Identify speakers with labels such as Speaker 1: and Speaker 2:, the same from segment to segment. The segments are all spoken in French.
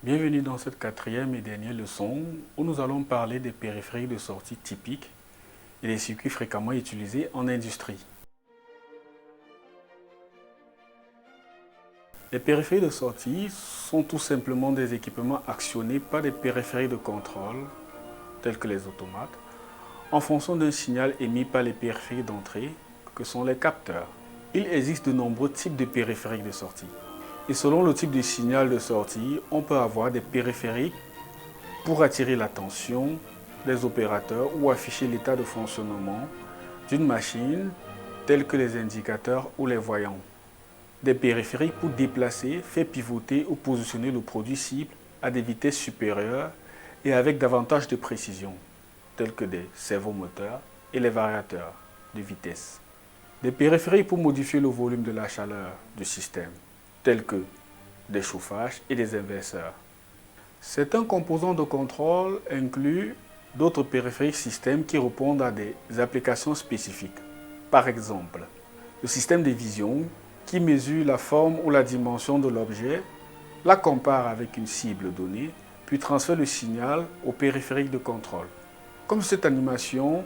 Speaker 1: Bienvenue dans cette quatrième et dernière leçon où nous allons parler des périphériques de sortie typiques et des circuits fréquemment utilisés en industrie. Les périphériques de sortie sont tout simplement des équipements actionnés par des périphériques de contrôle, tels que les automates, en fonction d'un signal émis par les périphériques d'entrée, que sont les capteurs. Il existe de nombreux types de périphériques de sortie. Et selon le type de signal de sortie, on peut avoir des périphériques pour attirer l'attention des opérateurs ou afficher l'état de fonctionnement d'une machine, tels que les indicateurs ou les voyants. Des périphériques pour déplacer, faire pivoter ou positionner le produit cible à des vitesses supérieures et avec davantage de précision, tels que des servomoteurs et les variateurs de vitesse. Des périphériques pour modifier le volume de la chaleur du système, tels que des chauffages et des inverseurs. Certains composants de contrôle incluent d'autres périphériques systèmes qui répondent à des applications spécifiques. Par exemple, le système de vision qui mesure la forme ou la dimension de l'objet, la compare avec une cible donnée, puis transfère le signal au périphérique de contrôle. Comme cette animation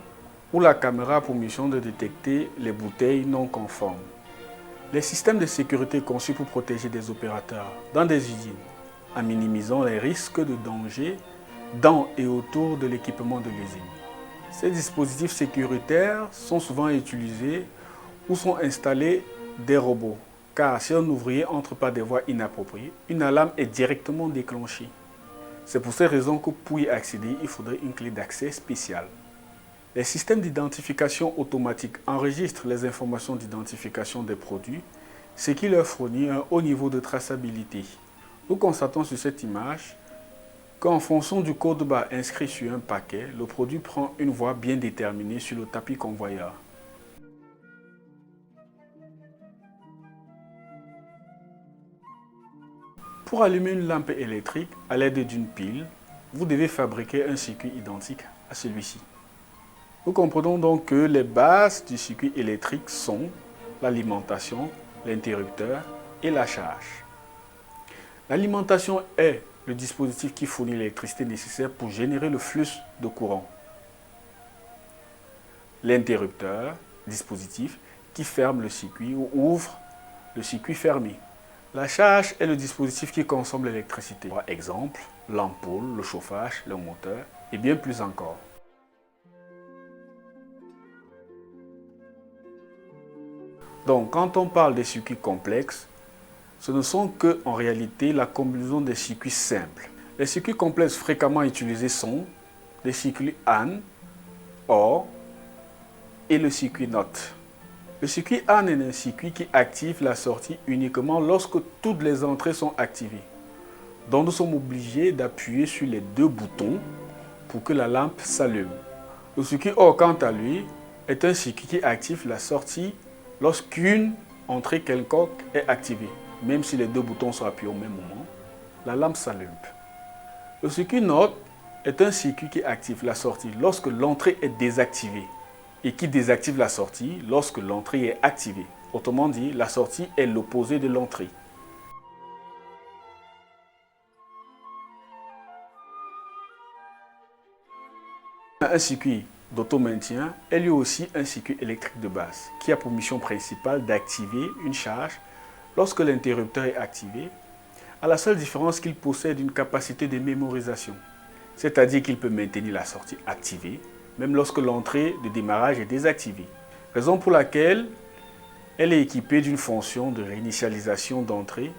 Speaker 1: où la caméra a pour mission de détecter les bouteilles non conformes. Les systèmes de sécurité conçus pour protéger des opérateurs dans des usines, en minimisant les risques de danger dans et autour de l'équipement de l'usine. Ces dispositifs sécuritaires sont souvent utilisés où sont installés des robots, car si un ouvrier entre par des voies inappropriées, une alarme est directement déclenchée. C'est pour ces raisons que pour y accéder, il faudrait une clé d'accès spéciale. Les systèmes d'identification automatique enregistrent les informations d'identification des produits, ce qui leur fournit un haut niveau de traçabilité. Nous constatons sur cette image qu'en fonction du code barre inscrit sur un paquet, le produit prend une voie bien déterminée sur le tapis convoyeur. Pour allumer une lampe électrique à l'aide d'une pile, vous devez fabriquer un circuit identique à celui-ci. Nous comprenons donc que les bases du circuit électrique sont l'alimentation, l'interrupteur et la charge. L'alimentation est le dispositif qui fournit l'électricité nécessaire pour générer le flux de courant. L'interrupteur, dispositif qui ferme le circuit ou ouvre le circuit fermé. La charge est le dispositif qui consomme l'électricité. Par exemple, l'ampoule, le chauffage, le moteur et bien plus encore. Donc, quand on parle des circuits complexes, ce ne sont que, en réalité, la combinaison des circuits simples. Les circuits complexes fréquemment utilisés sont les circuits AND, OR et le circuit NOT. Le circuit AND est un circuit qui active la sortie uniquement lorsque toutes les entrées sont activées. Donc, nous sommes obligés d'appuyer sur les deux boutons pour que la lampe s'allume. Le circuit OR, quant à lui, est un circuit qui active la sortie lorsqu'une entrée quelconque est activée. Même si les deux boutons sont appuyés au même moment, la lampe s'allume. Le circuit NOT est un circuit qui active la sortie lorsque l'entrée est désactivée et qui désactive la sortie lorsque l'entrée est activée. Autrement dit, la sortie est l'opposé de l'entrée. Un circuit d'auto-maintien est lui aussi un circuit électrique de base qui a pour mission principale d'activer une charge lorsque l'interrupteur est activé, à la seule différence qu'il possède une capacité de mémorisation, c'est-à-dire qu'il peut maintenir la sortie activée même lorsque l'entrée de démarrage est désactivée, raison pour laquelle elle est équipée d'une fonction de réinitialisation d'entrée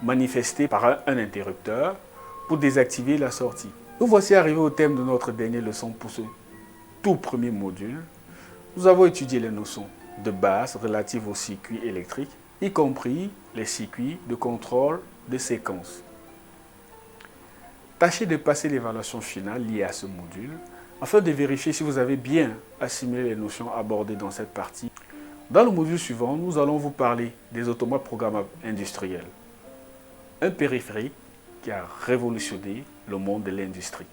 Speaker 1: manifestée par un interrupteur pour désactiver la sortie. Nous voici arrivés au thème de notre dernière leçon pour ce tout premier module. Nous avons étudié les notions de base relatives aux circuits électriques, y compris les circuits de contrôle de séquence. Tâchez de passer l'évaluation finale liée à ce module afin de vérifier si vous avez bien assimilé les notions abordées dans cette partie. Dans le module suivant, nous allons vous parler des automates programmables industriels, un périphérique qui a révolutionné le monde de l'industrie.